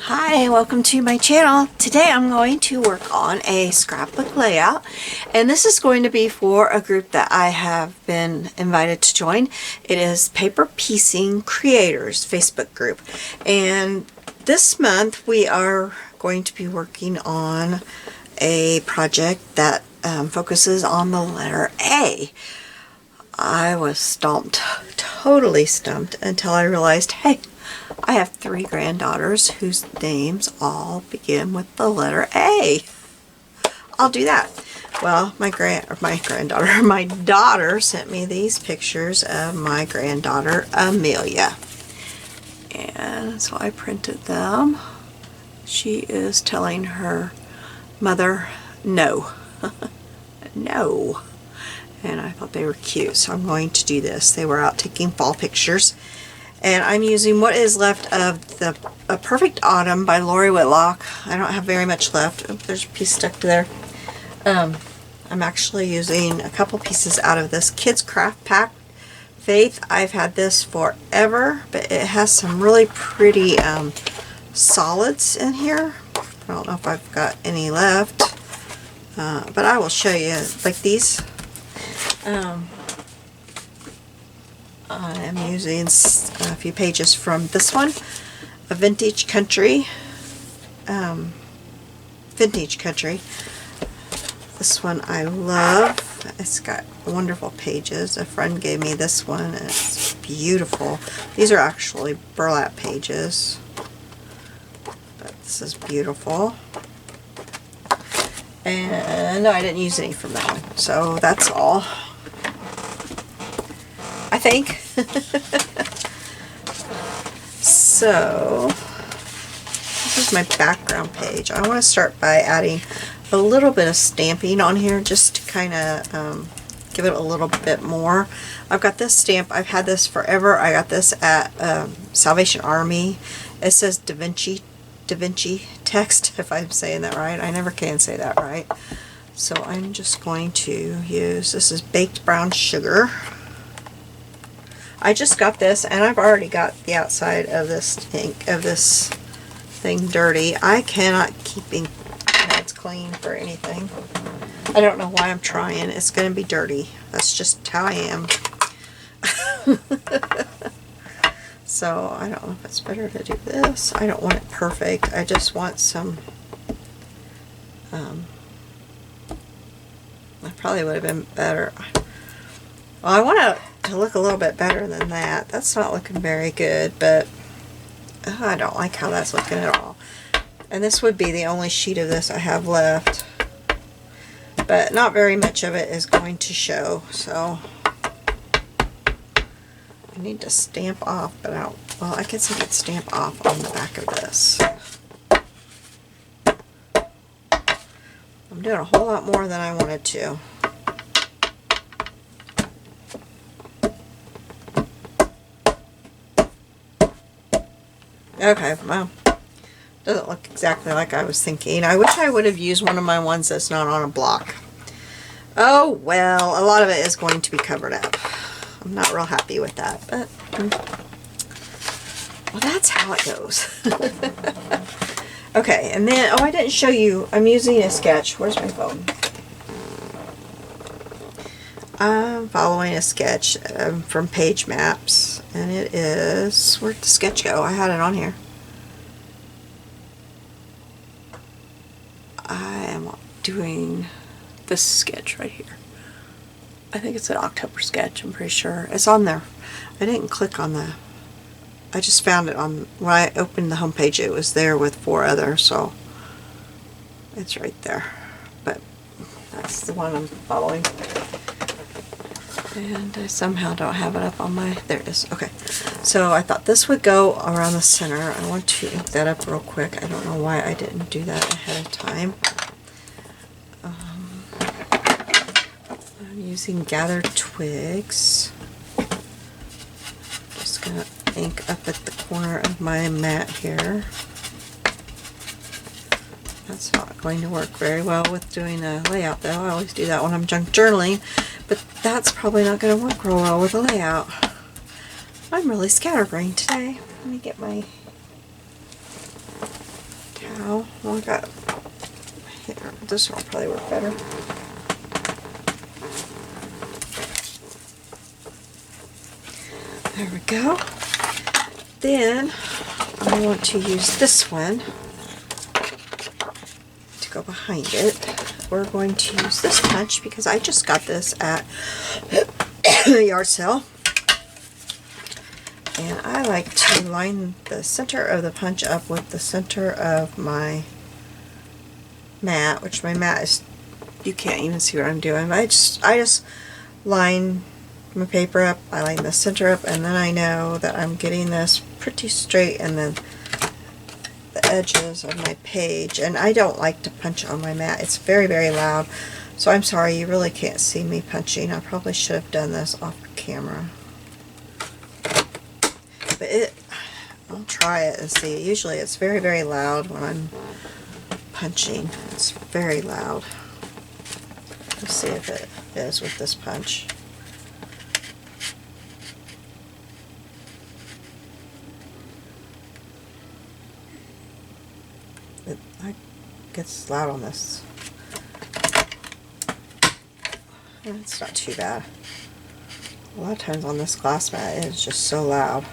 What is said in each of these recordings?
Hi, welcome to my channel. Today I'm going to work on a scrapbook layout, and this is going to be for a group that I have been invited to join. It is Paper Piecing Creators Facebook group, and this month we are going to be working on a project that focuses on the letter A. I was stumped, totally stumped, until I realized, hey, I have 3 granddaughters whose names all begin with the letter A. I'll do that. Well, my daughter sent me these pictures of my granddaughter Amelia. And so I printed them. She is telling her mother no. No. And I thought they were cute, so I'm going to do this. They were out taking fall pictures. And I'm using what is left of the A Perfect Autumn by Lori Whitlock. I don't have very much left. Oh, there's a piece stuck to there. I'm actually using a couple pieces out of this Kids Craft Pack. Faith, I've had this forever, but it has some really pretty solids in here. I don't know if I've got any left, but I will show you. Like these. I'm using a few pages from this one, a Vintage Country. This one I love. It's got wonderful pages. A friend gave me this one, and it's beautiful. These are actually burlap pages, but this is beautiful. And no, I didn't use any from that one, so that's all. I think. So, this is my background page. I want to start by adding a little bit of stamping on here just to kind of give it a little bit more. I've got this stamp. I've had this forever. I got this at Salvation Army. It says Da Vinci text, if I'm saying that right. I never can say that right. So I'm just going to use, this is baked brown sugar. I just got this, and I've already got the outside of this thing dirty. I cannot keep ink pads clean for anything. I don't know why I'm trying. It's going to be dirty. That's just how I am. So I don't know if it's better to do this. I don't want it perfect. I just want some. I probably would have been better. Well, I want it to look a little bit better than that. That's not looking very good, but I don't like how that's looking at all. And this would be the only sheet of this I have left, but not very much of it is going to show, so I need to stamp off, but I don't, well, I guess I could stamp off on the back of this. I'm doing a whole lot more than I wanted to. Okay, well, doesn't look exactly like I was thinking. I wish I would have used one of my ones that's not on a block. Oh, well, a lot of it is going to be covered up. I'm not real happy with that, but, well, that's how it goes. Okay, and then, oh, I didn't show you, I'm using a sketch. Where's my phone? I'm following a sketch from Page Maps, and it is, where'd the sketch go? I had it on here. I am doing this sketch right here. I think it's an October sketch, I'm pretty sure. It's on there. I didn't click on the, I just found it on, when I opened the home page, it was there with 4 others, so it's right there. But that's the one I'm following. And I somehow don't have it up on my, there it is. Okay, so I thought this would go around the center. I want to ink that up real quick. I don't know why I didn't do that ahead of time. I'm using Gathered Twigs. Just gonna ink up at the corner of my mat here. That's not going to work very well with doing a layout though. I always do that when I'm junk journaling. But that's probably not going to work real well with a layout. I'm really scatterbrained today. Let me get my Oh, I got, here, this one will probably work better. There we go. Then I want to use this one to go behind it. We're going to use this punch because I just got this at a yard sale. And I like to line the center of the punch up with the center of my mat, which my mat is, you can't even see what I'm doing, but I just line my paper up, I line the center up, and then I know that I'm getting this pretty straight, and then the edges of my page. And I don't like to punch on my mat. It's very, very loud. So I'm sorry, you really can't see me punching. I probably should have done this off camera. But I'll try it and see. Usually it's very, very loud when I'm punching. It's very loud. Let's see if it is with this punch. It gets loud on this. It's not too bad. A lot of times on this glass mat it's just so loud.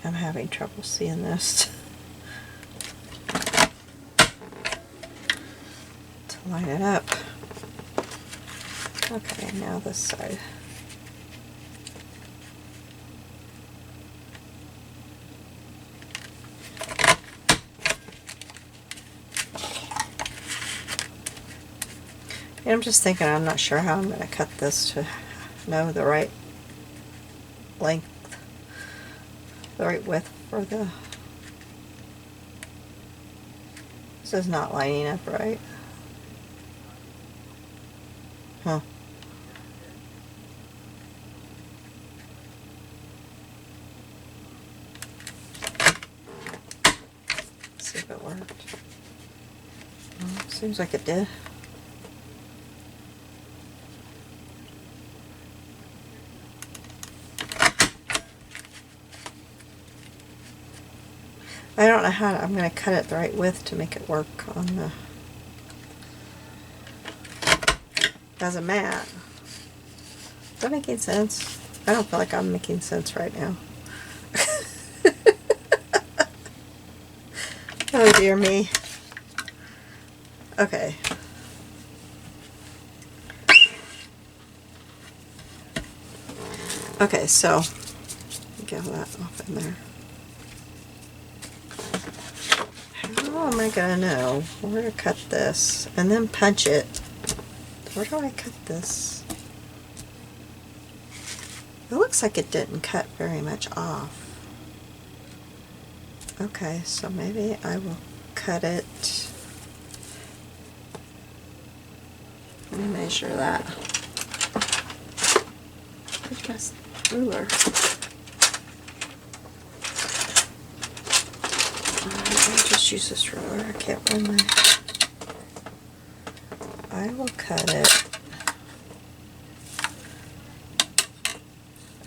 I'm having trouble seeing this. To line it up. Okay, now this side. And I'm just thinking, I'm not sure how I'm going to cut this to know the right length, the right width for the... This is not lining up right. Huh. Let's see if it worked. Well, seems like it did. I don't know how I'm going to cut it the right width to make it work on the as a mat. Is that making sense? I don't feel like I'm making sense right now. Oh dear me. Okay. Okay, so get that off in there. How am I gonna know where to cut this and then punch it? Where do I cut this? It looks like it didn't cut very much off. Okay, so maybe I will cut it. Let me measure that. I guess ruler. I'll just use this ruler. I can't run my... I will cut it.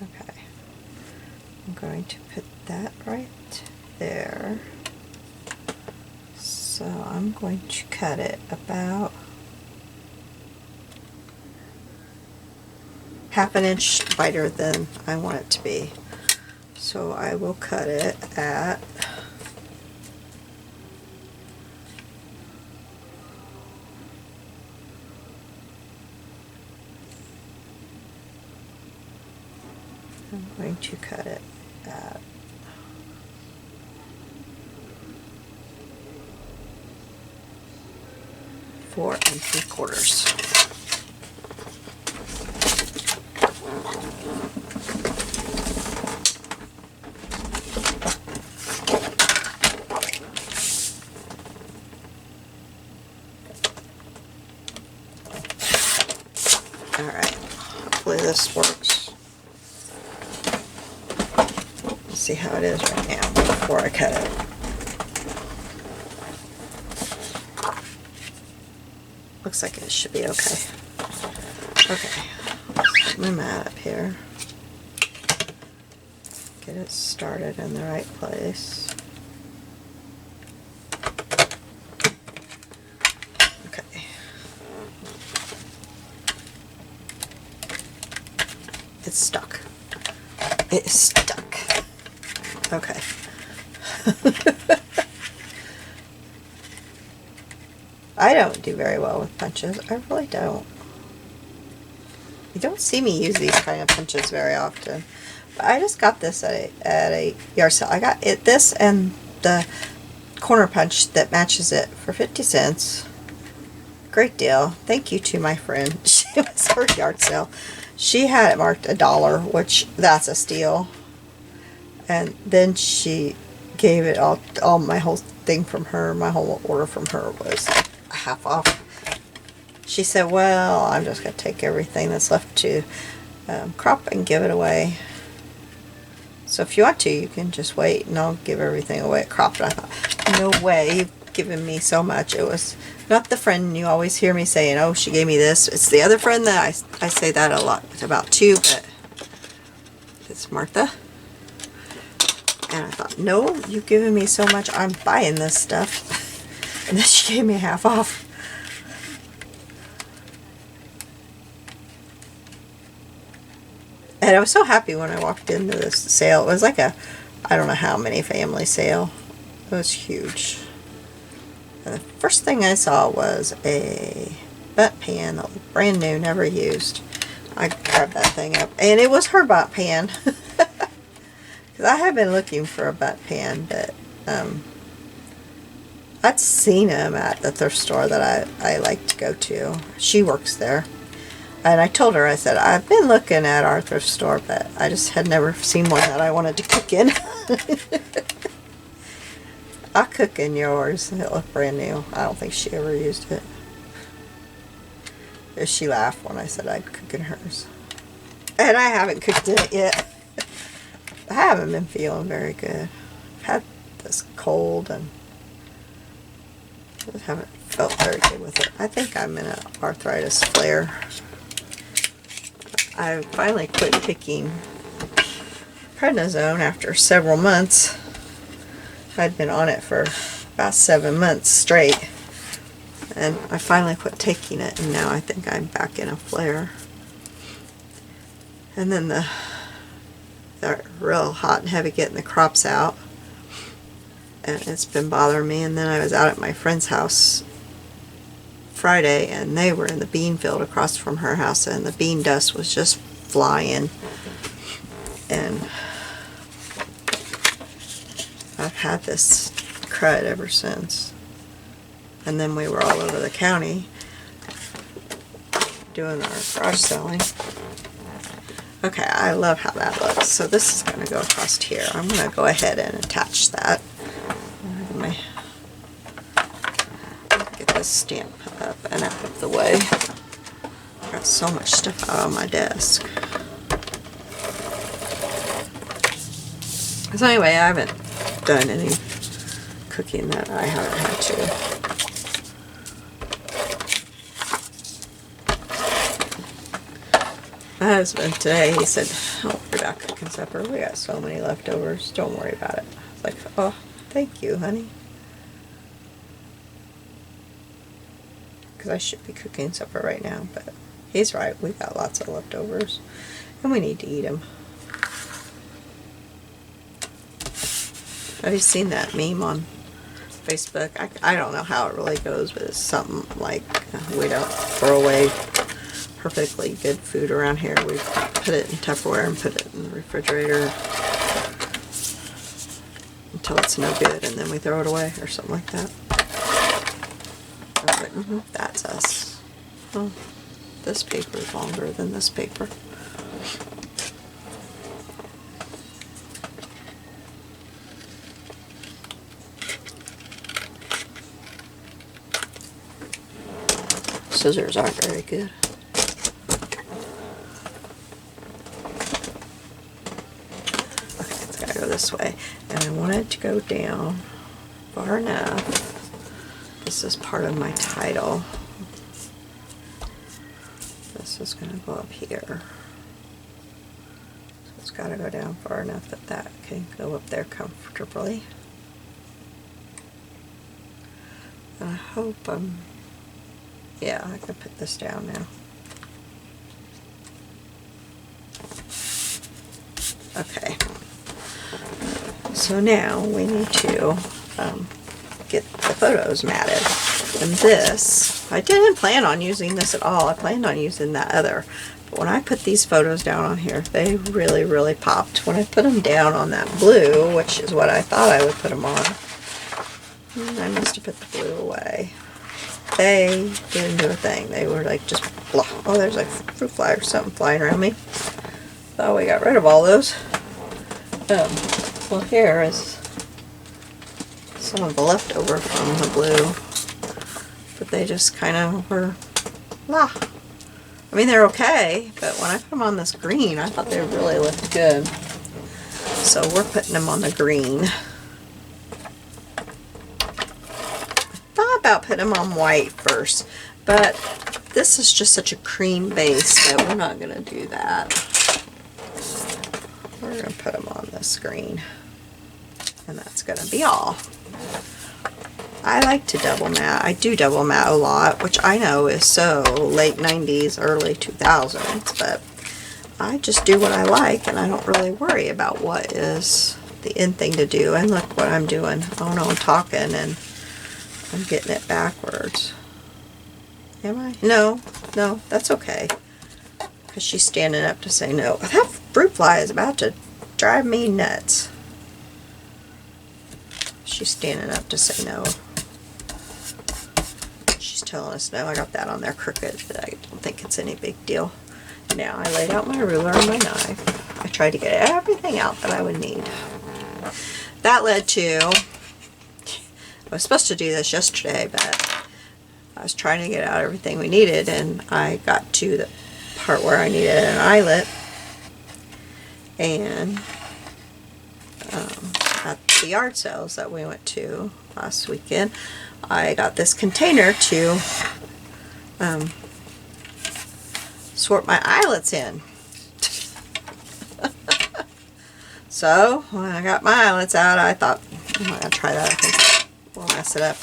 Okay. I'm going to put that right there. So I'm going to cut it about half an inch wider than I want it to be. So I will cut it at I'm going to cut it at 4 3/4. Alright, hopefully this works. Let's see how it is right now before I cut it. Looks like it should be okay. Okay, put my mat up here. get it started in the right place. Okay. It's stuck. It is stuck. Okay. I don't do very well with punches. I really don't. You don't see me use these kind of punches very often. But I just got this at a yard sale. I got this and the corner punch that matches it for 50 cents. Great deal. Thank you to my friend. She was her yard sale. She had it marked $1, which that's a steal. And then she gave it all my whole thing from her, my whole order from her was half off. She said, well, I'm just going to take everything that's left to crop and give it away. So if you want to, you can just wait and I'll give everything away at crop. And I thought, no way, you've given me so much. It was not the friend you always hear me saying, oh, she gave me this. It's the other friend that I say that a lot about too, but it's Martha. And I thought, no, you've given me so much, I'm buying this stuff. And then she gave me half off. And I was so happy when I walked into this sale. It was like a, I don't know how many family sale. It was huge. And the first thing I saw was a butt pan that was brand new, never used. I grabbed that thing up. And it was her butt pan. Because I have been looking for a butt pan, but I'd seen them at the thrift store that I like to go to. She works there. And I told her, I said, I've been looking at our thrift store, but I just had never seen one that I wanted to cook in. I'll cook in yours. It looked brand new. I don't think she ever used it. She laughed when I said I'd cook in hers. And I haven't cooked in it yet. I haven't been feeling very good. I've had this cold and I haven't felt very good with it. I think I'm in an arthritis flare. I finally quit taking prednisone after several months. I'd been on it for about 7 months straight. And I finally quit taking it, and now I think I'm back in a flare. And then the real hot and heavy getting the crops out. And it's been bothering me. And then I was out at my friend's house Friday, and they were in the bean field across from her house, and the bean dust was just flying. And I've had this crud ever since. And then we were all over the county doing our garage selling. Okay, I love how that looks. So this is going to go across here. I'm going to go ahead and attach that. Get this stamp up and out of the way. I've got so much stuff out on my desk. So anyway, I haven't done any cooking that I haven't had to. My husband today, he said, don't worry about cooking supper. We got so many leftovers. Don't worry about it. I was like, oh, thank you, honey. Because I should be cooking supper right now, but he's right. We got lots of leftovers, and we need to eat them. Have you seen that meme on Facebook? I don't know how it really goes, but it's something like, we don't throw away perfectly good food around here. We put it in Tupperware and put it in the refrigerator until it's no good, and then we throw it away, or something like that. I was like, that's us. Oh, this paper is longer than this paper. Scissors aren't very good. This way, and I want it to go down far enough. This is part of my title. This is going to go up here. So It's got to go down far enough that that can go up there comfortably. And I hope yeah, I can put this down now. Okay. So now we need to get the photos matted. And this, I didn't plan on using this at all. I planned on using that other. But when I put these photos down on here, they really, really popped. When I put them down on that blue, which is what I thought I would put them on, I must have put the blue away. They didn't do a thing. They were like just blah. Oh, there's like fruit fly or something flying around me. Oh, we got rid of all those. Well, here is some of the leftover from the blue, but they just kind of were blah. I mean, they're okay, but when I put them on this green, I thought they really looked good. So we're putting them on the green. Thought about putting them on white first, but this is just such a cream base that we're not going to do that. We're going to put them on this green, and that's going to be all. I like to double matte. I do double matte a lot, which I know is so late 90s, early 2000s, but I just do what I like, and I don't really worry about what is the in thing to do. And look what I'm doing. Oh no, I'm talking and I'm getting it backwards. Am I? No, no, that's okay. Because she's standing up to say no. That fruit fly is about to drive me nuts. She's standing up to say no. She's telling us no. I got that on there crooked, but I don't think it's any big deal. Now I laid out my ruler and my knife. I tried to get everything out that I would need. That led to, I was supposed to do this yesterday, but I was trying to get out everything we needed, and I got to the part where I needed an eyelet, and at the yard sales that we went to last weekend, I got this container to sort my eyelets in. So when I got my eyelets out, I thought, I'm not going to try that, I think we'll mess it up.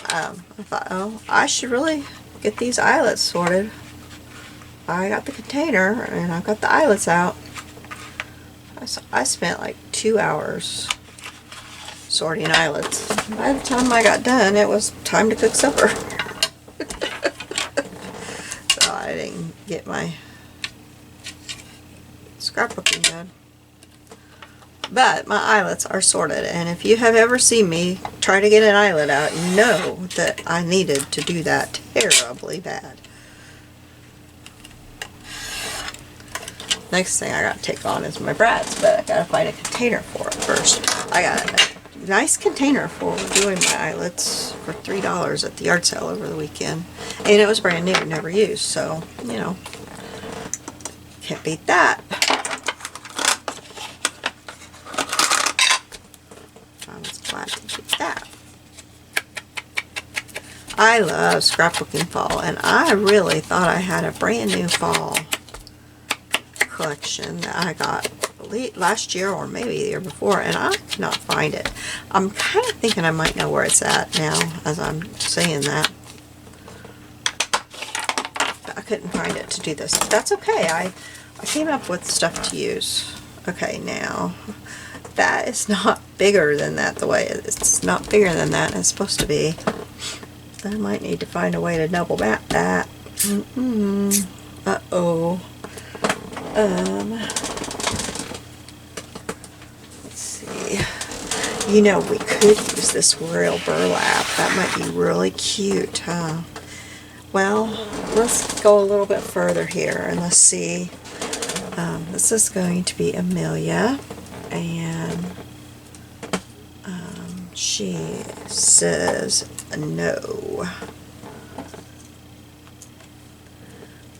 I thought, oh, I should really get these eyelets sorted. I got the container and I got the eyelets out. I spent like 2 hours sorting eyelets. By the time I got done, it was time to cook supper. So I didn't get my scrapbooking done. But my eyelets are sorted, and if you have ever seen me try to get an eyelet out, you know that I needed to do that terribly bad. Next thing I gotta take on is my brats, but I gotta find a container for it first. I got a nice container for doing my eyelets for $3 at the yard sale over the weekend, and it was brand new, never used, so you know, can't beat that. I was glad to get that. I love scrapbooking fall, and I really thought I had a brand new fall collection that I got last year or maybe the year before, and I could not find it. I'm kind of thinking I might know where it's at now as I'm saying that. But I couldn't find it to do this. But that's okay. I came up with stuff to use. Okay, now that is not bigger than that the way it's not bigger than that it's supposed to be. I might need to find a way to double back that. Uh-oh. Let's see. You know, we could use this royal burlap. That might be really cute, huh? Well, let's go a little bit further here and let's see. This is going to be Amelia, and she says no.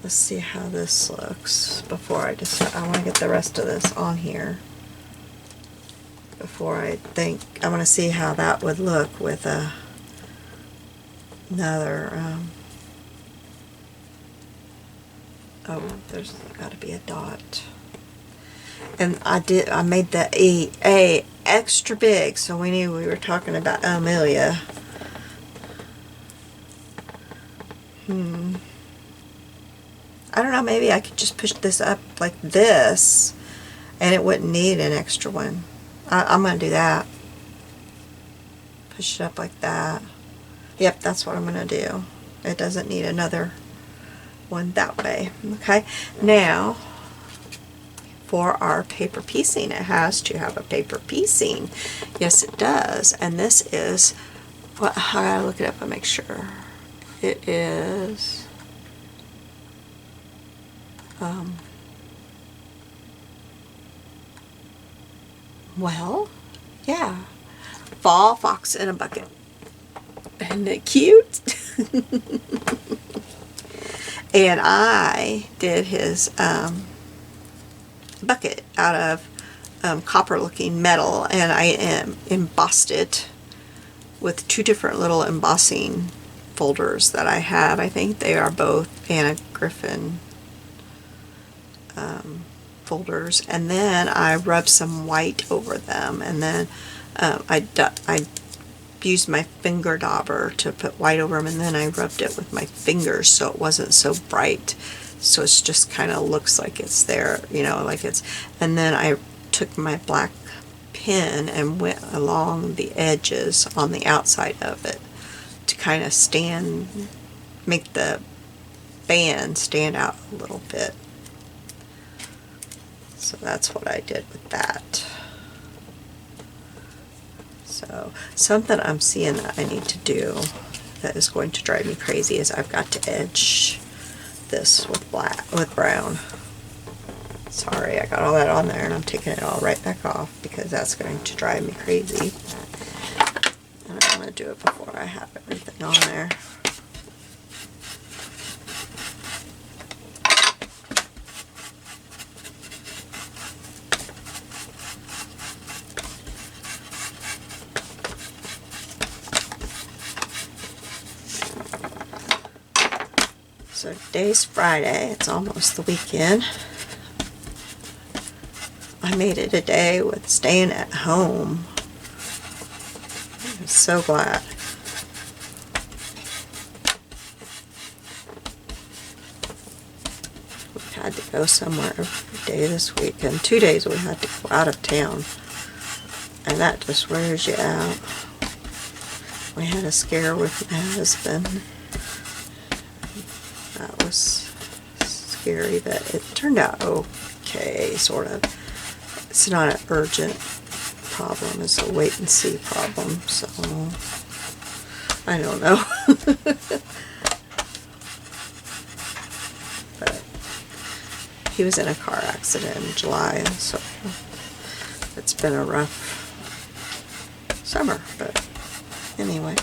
Let's see how this looks before I decide. I want to get the rest of this on here before I think. I want to see how that would look with another. Oh, there's got to be a dot. And I made the A extra big, so we knew we were talking about Amelia. I don't know, maybe I could just push this up like this, and it wouldn't need an extra one. I'm going to do that. Push it up like that. Yep, that's what I'm going to do. It doesn't need another one that way. Okay, now for our paper piecing, it has to have a paper piecing. Yes, it does. And this is, what, I gotta look it up and make sure. It is, well, yeah, Fall Fox in a Bucket. Isn't it cute? And I did his bucket out of copper looking metal, and I embossed it with two different little embossing folders that I have. I think they are both Anna Griffin folders, and then I rubbed some white over them, and then I used my finger dauber to put white over them, and then I rubbed it with my fingers so it wasn't so bright, so it's just kind of looks like it's there, you know, like it's, and then I took my black pen and went along the edges on the outside of it to kind of make the band stand out a little bit. So that's what I did with that. So something I'm seeing that I need to do that is going to drive me crazy is I've got to edge this with brown. Sorry, I got all that on there and I'm taking it all right back off because that's going to drive me crazy. And I'm going to do it before I have everything on there. So today's Friday, it's almost the weekend. I made it a day with staying at home. I'm so glad. We had to go somewhere every day this week, and 2 days we had to go out of town. And that just wears you out. We had a scare with my husband. That was scary, but it turned out okay, sort of. It's not an urgent problem, it's a wait and see problem, so I don't know. But he was in a car accident in July, so it's been a rough summer, but anyway,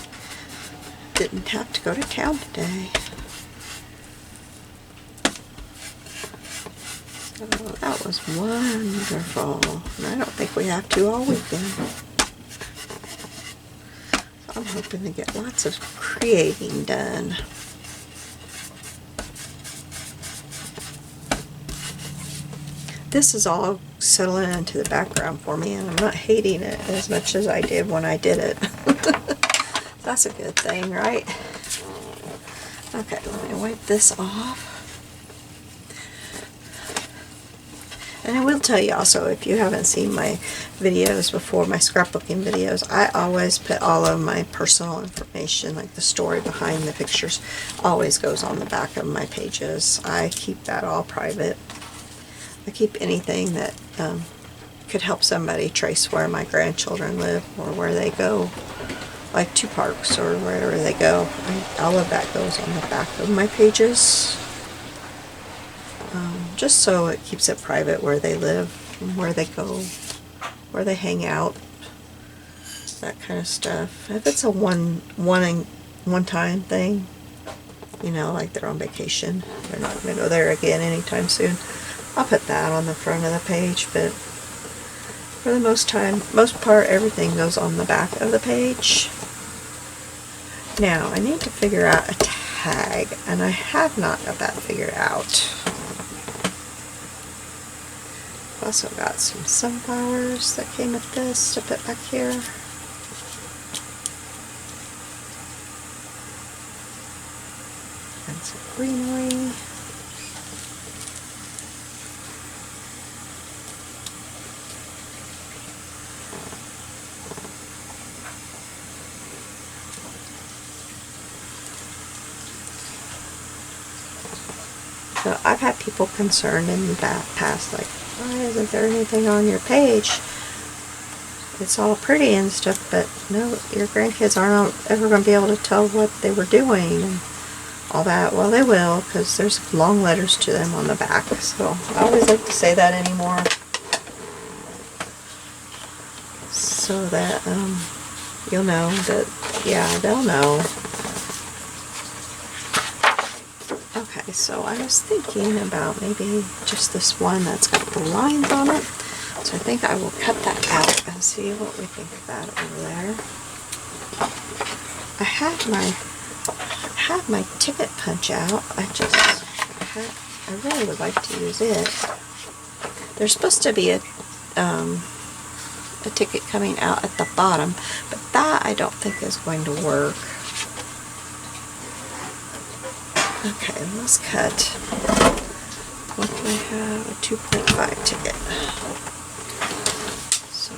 didn't have to go to town today. So that was wonderful, and I don't think we have to all weekend. So I'm hoping to get lots of creating done. This is all settling into the background for me, and I'm not hating it as much as I did when I did it. That's a good thing, right? Okay, let me wipe this off. And I will tell you also, if you haven't seen my videos before, my scrapbooking videos, I always put all of my personal information, like the story behind the pictures, always goes on the back of my pages. I keep that all private. I keep anything that could help somebody trace where my grandchildren live or where they go, like to parks or wherever they go. All of that goes on the back of my pages. Just so it keeps it private where they live, where they go, where they hang out, that kind of stuff. If it's a one-time thing, you know, like they're on vacation, they're not going to go there again anytime soon, I'll put that on the front of the page. But for the most part, everything goes on the back of the page. Now, I need to figure out a tag, and I have not got that figured out. I've also got some sunflowers that came with this to put back here. And some greenery. So I've had people concerned in the past, like, why isn't there anything on your page? It's all pretty and stuff, but no, your grandkids aren't ever going to be able to tell what they were doing and all that. Well, they will, because there's long letters to them on the back. So I always like to say that anymore, so that you'll know that, yeah, they'll know. Okay, so I was thinking about maybe just this one that's got the lines on it. So I think I will cut that out and see what we think of that over there. I have my ticket punch out. I really would like to use it. There's supposed to be a ticket coming out at the bottom, but that I don't think is going to work. Okay, let's cut. What do I have? A 2.5 ticket. So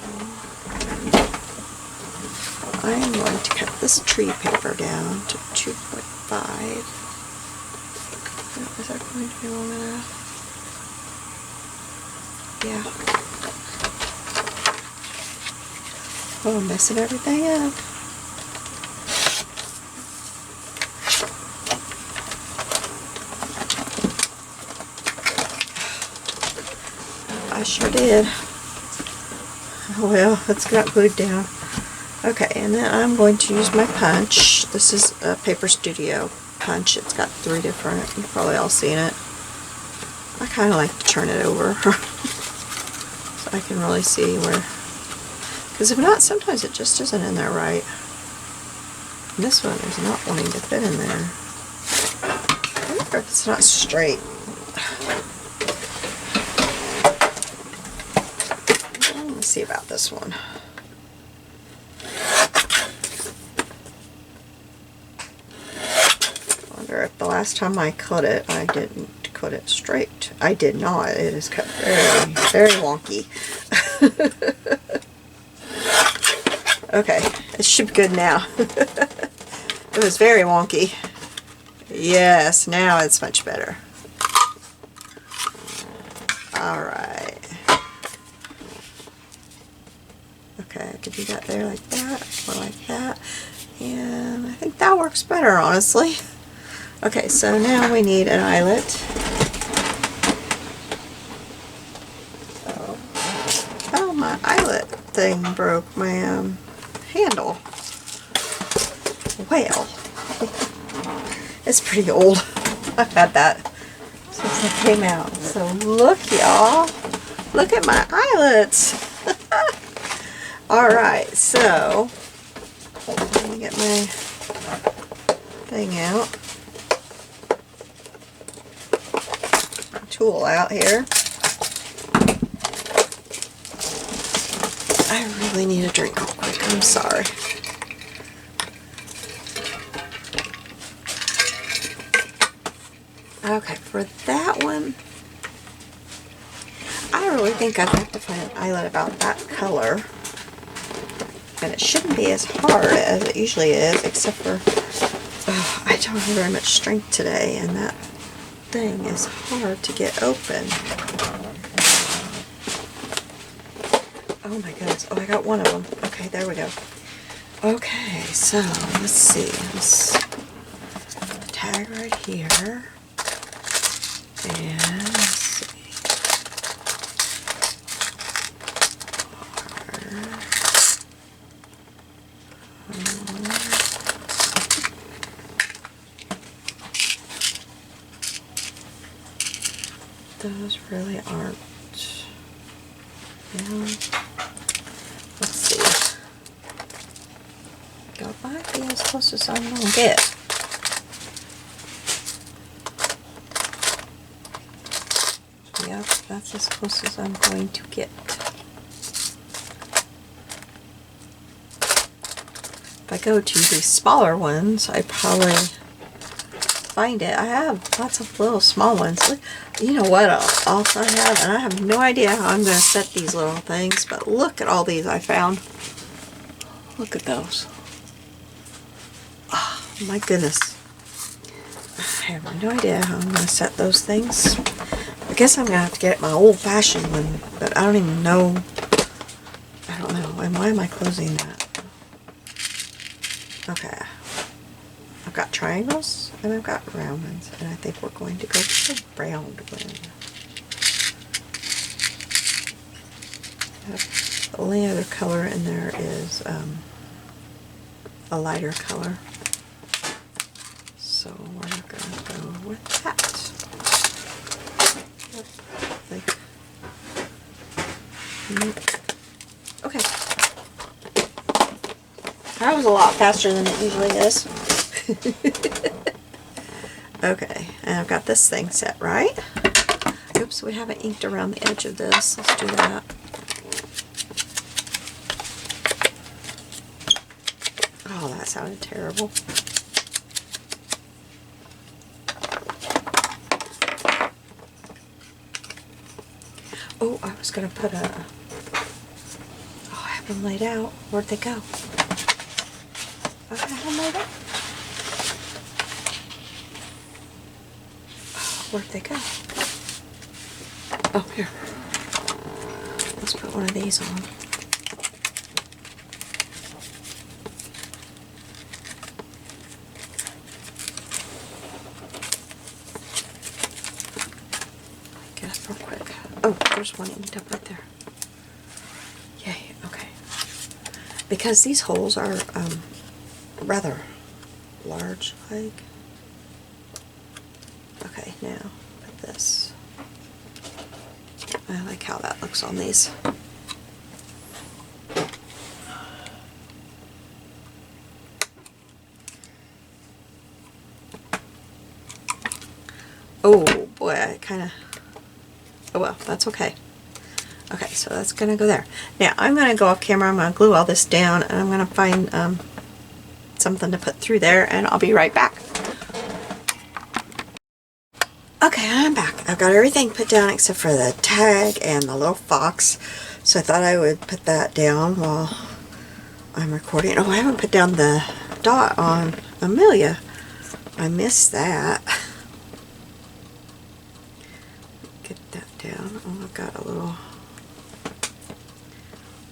I'm going to cut this tree paper down to 2.5. Is that going to be long enough? Yeah. Oh, I'm messing everything up. I sure did. Oh well, it's got glued down. Okay, and then I'm going to use my punch. This is a Paper Studio punch. It's got 3 different, you've probably all seen it. I kind of like to turn it over so I can really see where, because if not, sometimes it just isn't in there right. And this one is not wanting to fit in there. I wonder if it's not straight. See about this one. I wonder if the last time I cut it, I didn't cut it straight. I did not. It is cut very, very wonky. Okay, it should be good now. It was very wonky. Yes, now it's much better. Alright. Okay, I could do that there like that, or like that, and I think that works better, honestly. Okay, so now we need an eyelet. So, oh, my eyelet thing broke, my handle. Well, it's pretty old. I've had that since it came out. So look, y'all, look at my eyelets. Alright, so let me get my thing out, my tool out here. I really need a drink real quick, I'm sorry. Okay, for that one, I really think I'd like to find an eyelet about that color. And it shouldn't be as hard as it usually is, except for I don't have very much strength today, and that thing is hard to get open. Oh my goodness. Oh, I got one of them. Okay, there we go. Okay, so let's see. Let's tag right here. And let's see. Those really aren't. Yeah. Let's see. That might be as close as I'm gonna get. Yep, that's That's as close as I'm going to get. If I go to the smaller ones, I probably find it. I have lots of little small ones. You know what else I have? And I have no idea how I'm going to set these little things, but look at all these I found. Look at those. Oh, my goodness. I have no idea how I'm going to set those things. I guess I'm going to have to get my old-fashioned one, but I don't even know. I don't know. And why am I closing that? Okay. I've got triangles and I've got round ones, and I think we're going to go with the round one. The only other color in there is a lighter color. So we're going to go with that. Okay. That was a lot faster than it usually is. Okay, and I've got this thing set right. Oops, we haven't inked around the edge of this. Let's do that. Oh, that sounded terrible. Oh, I was going to put a... Oh, I have them laid out. Where'd they go? I have them laid out. Oh, where'd they go? Oh, here. Let's put one of these on. Get up real quick. Oh, there's one inked up right there. Yay, okay. Because these holes are rather large, like. Okay, now put this. I like how that looks on these. Oh boy, I kind of... Oh well, that's okay. Okay, so that's going to go there. Now, I'm going to go off camera, I'm going to glue all this down, and I'm going to find something to put through there, and I'll be right back. Okay, I'm back. I've got everything put down except for the tag and the little fox, so I thought I would put that down while I'm recording. Oh, I haven't put down the dot on Amelia. I missed that. Get that down. Oh, I've got a little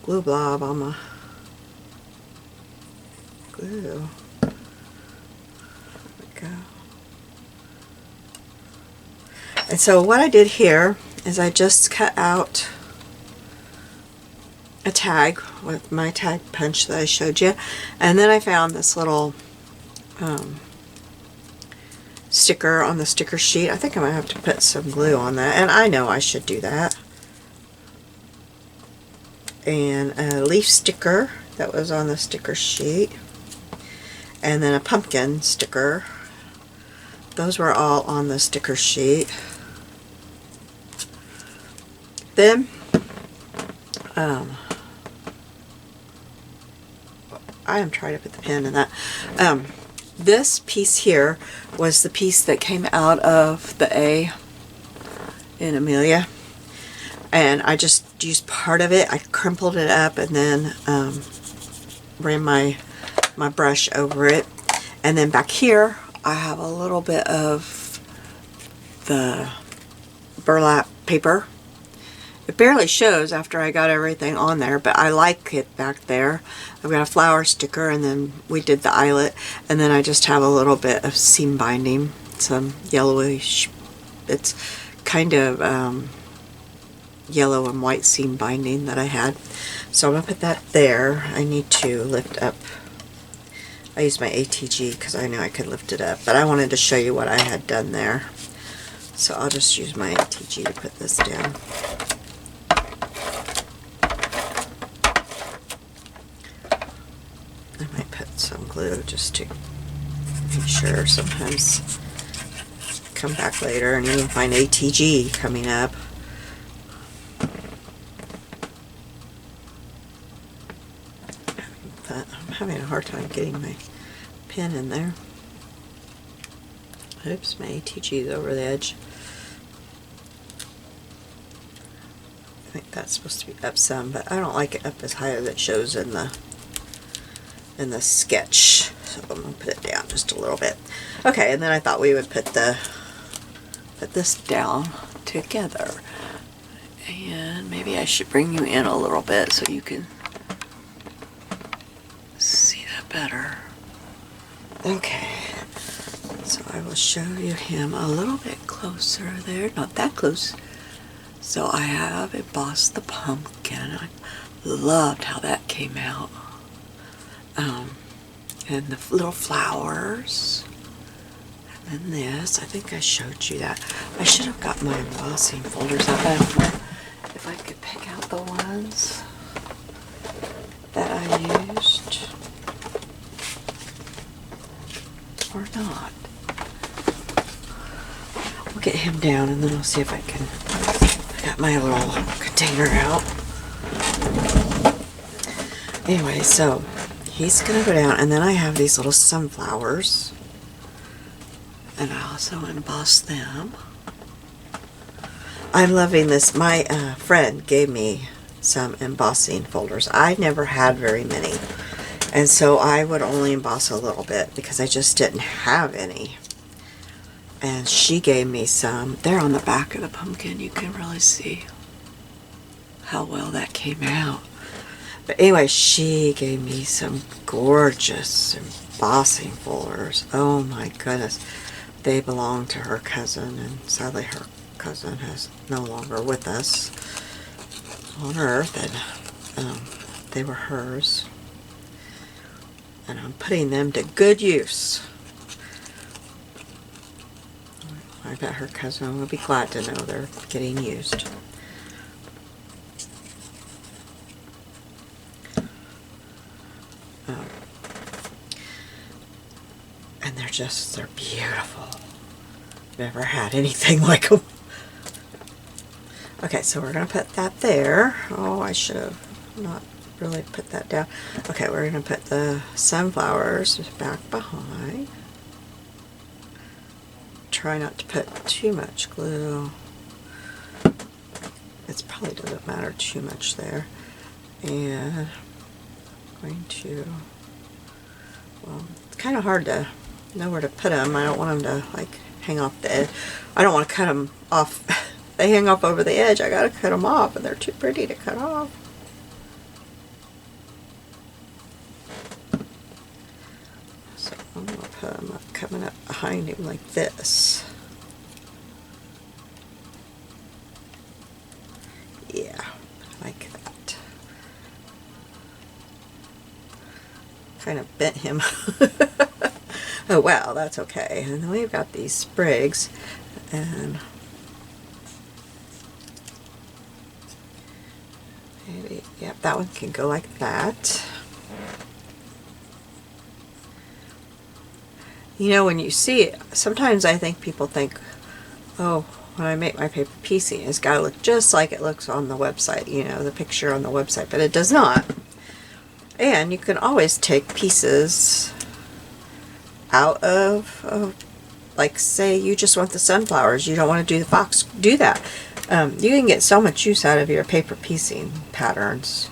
glue blob on my glue. There we go. And so what I did here is I just cut out a tag with my tag punch that I showed you, and then I found this little sticker on the sticker sheet. I think I might have to put some glue on that, and I know I should do that. And a leaf sticker that was on the sticker sheet, and then a pumpkin sticker. Those were all on the sticker sheet. Then I am trying to put the pin in that. This piece here was the piece that came out of the A in Amelia, and I just used part of it. I crumpled it up and then ran my brush over it. And then back here I have a little bit of the burlap paper. It barely shows after I got everything on there, but I like it back there. I've got a flower sticker, and then we did the eyelet, and then I just have a little bit of seam binding, some yellowish, it's kind of yellow and white seam binding that I had. So I'm going to put that there. I need to lift up. I used my ATG because I knew I could lift it up, but I wanted to show you what I had done there. So I'll just use my ATG to put this down. I might put some glue just to make sure. Sometimes come back later and you can find ATG coming up. but I'm having a hard time getting my pen in there. Oops, my ATG is over the edge. I think that's supposed to be up some, but I don't like it up as high as it shows in the sketch. So I'm gonna put it down just a little bit. Okay, and then I thought we would put this down together. And maybe I should bring you in a little bit so you can see that better. Okay, so I will show you him a little bit closer there, not that close. So I have embossed the pumpkin. I loved how that came out. And the little flowers. And then this, I think I showed you that. I should have got my embossing folders out. I don't know if I could pick out the ones that I used or not. We'll get him down and then I'll see if I can. I got my little container out. Anyway, so he's gonna go down, and then I have these little sunflowers. And I also emboss them. I'm loving this. My friend gave me some embossing folders. I never had very many. And so I would only emboss a little bit because I just didn't have any. And she gave me some. They're on the back of the pumpkin. You can really see how well that came out. But anyway, she gave me some gorgeous embossing folders. Oh my goodness. They belong to her cousin, and sadly her cousin is no longer with us on earth, and they were hers. And I'm putting them to good use. I bet her cousin will be glad to know they're getting used. And they're beautiful. Never had anything like them. Okay, so we're going to put that there. Oh, I should have not really put that down. Okay, we're going to put the sunflowers back behind. Try not to put too much glue. It probably doesn't matter too much there. And I'm going to, well, it's kind of hard to know where to put them. I don't want them to like hang off the edge. I don't want to cut them off. They hang off over the edge. I gotta cut them off, and they're too pretty to cut off. So I'm gonna put them up, coming up behind him like this. Yeah, like that. Kind of bent him. Oh well, that's okay. And then we've got these sprigs, and maybe, yep, that one can go like that. You know, when you see it, sometimes I think people think, oh, when I make my paper piecing, it's got to look just like it looks on the website, you know, the picture on the website, but it does not. And you can always take pieces out of, like say you just want the sunflowers, you don't want to do the fox, do that. You can get so much use out of your paper piecing patterns.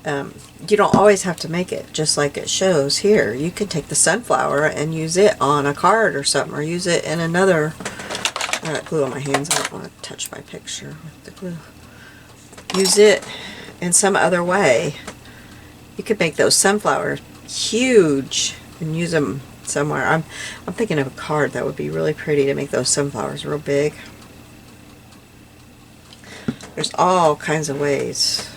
You don't always have to make it just like it shows here. You can take the sunflower and use it on a card or something, or use it in another, I got glue on my hands, I don't want to touch my picture with the glue. Use it in some other way. You could make those sunflowers huge and use them somewhere. I'm thinking of a card that would be really pretty to make those sunflowers real big. There's all kinds of ways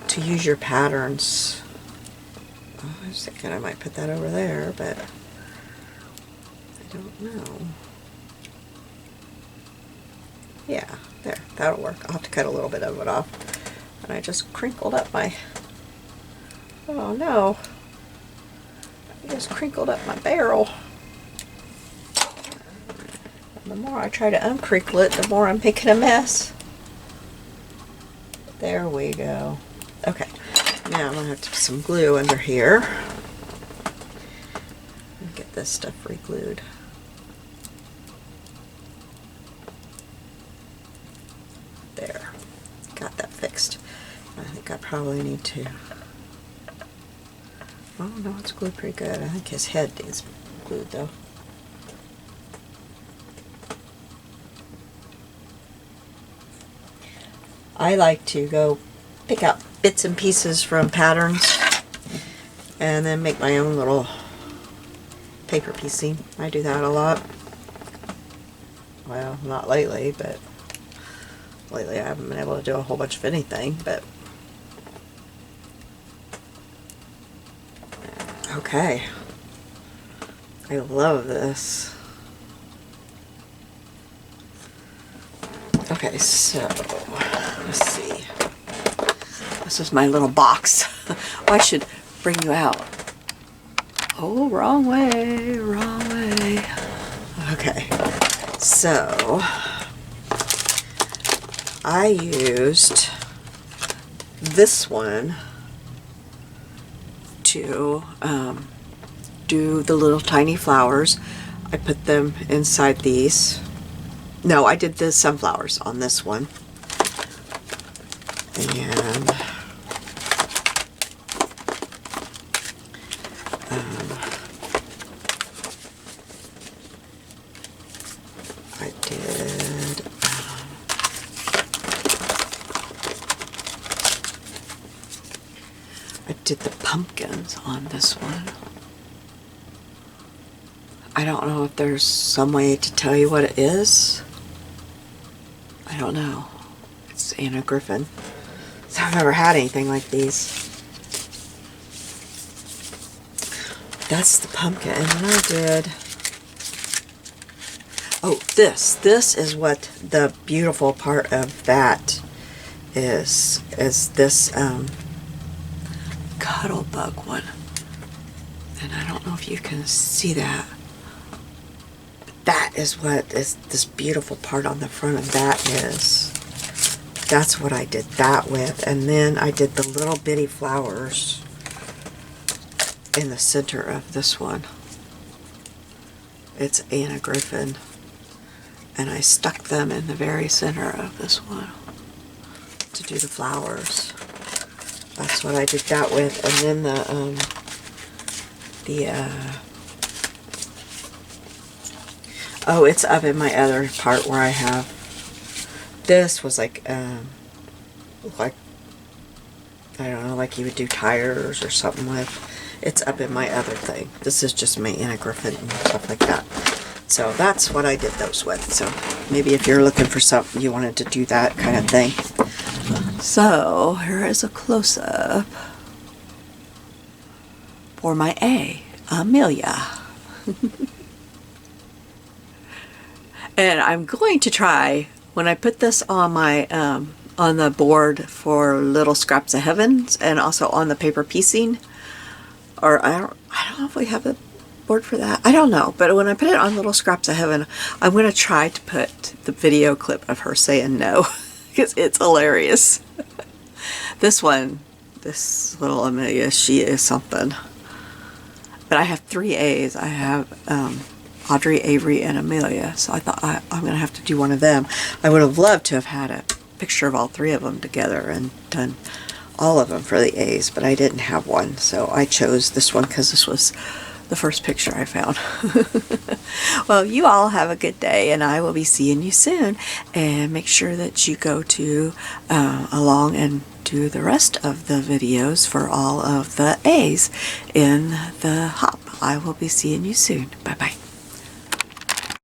to use your patterns. Oh, I was thinking I might put that over there, but I don't know. Yeah, there, that'll work. I'll have to cut a little bit of it off. And I just crinkled up my, oh no, I just crinkled up my barrel. And the more I try to uncrinkle it, the more I'm making a mess. There we go. Okay, Now I'm going to have to put some glue under here. And get this stuff re-glued. There. Got that fixed. I think I probably need to... Oh no, it's glued pretty good. I think his head needs glued though. I like to go pick out bits and pieces from patterns and then make my own little paper piecing. I do that a lot. Well, not lately, but lately I haven't been able to do a whole bunch of anything, but okay. I love this. Okay, so let's see. This is my little box. Oh, I should bring you out. Oh, wrong way, wrong way. Okay, so I used this one to do the little tiny flowers. I put them inside these. No, I did the sunflowers on this one. And I did the pumpkins on this one. I don't know if there's some way to tell you what it is. I don't know. It's Anna Griffin. So I've never had anything like these. That's the pumpkin. And then I did... Oh, this is what the beautiful part of that is this cuddle bug one. And I don't know if you can see that. That is what is this beautiful part on the front of that is. That's what I did that with. And then I did the little bitty flowers in the center of this one. It's Anna Griffin. And I stuck them in the very center of this one to do the flowers. That's what I did that with. And then oh, it's up in my other part where I have, this was like, I don't know, like you would do tires or something with. It's up in my other thing. This is just my Anna Griffin and stuff like that. So that's what I did those with. So maybe if you're looking for something, you wanted to do that kind of thing. So here is a close-up for my A, Amelia. And I'm going to try, when I put this on my on the board for Little Scraps of Heaven and also on the paper piecing, or I don't know if we have a board for that. I don't know, but when I put it on Little Scraps of Heaven, I'm going to try to put the video clip of her saying no because it's hilarious. This one, this little Amelia, she is something. But I have 3 A's. I have Audrey, Avery, and Amelia. So I thought I'm going to have to do one of them. I would have loved to have had a picture of all 3 of them together and done all of them for the A's, but I didn't have one. So I chose this one because this was the first picture I found. Well, you all have a good day, and I will be seeing you soon. And make sure that you go to along and do the rest of the videos for all of the A's in the hop. I will be seeing you soon. Bye-bye.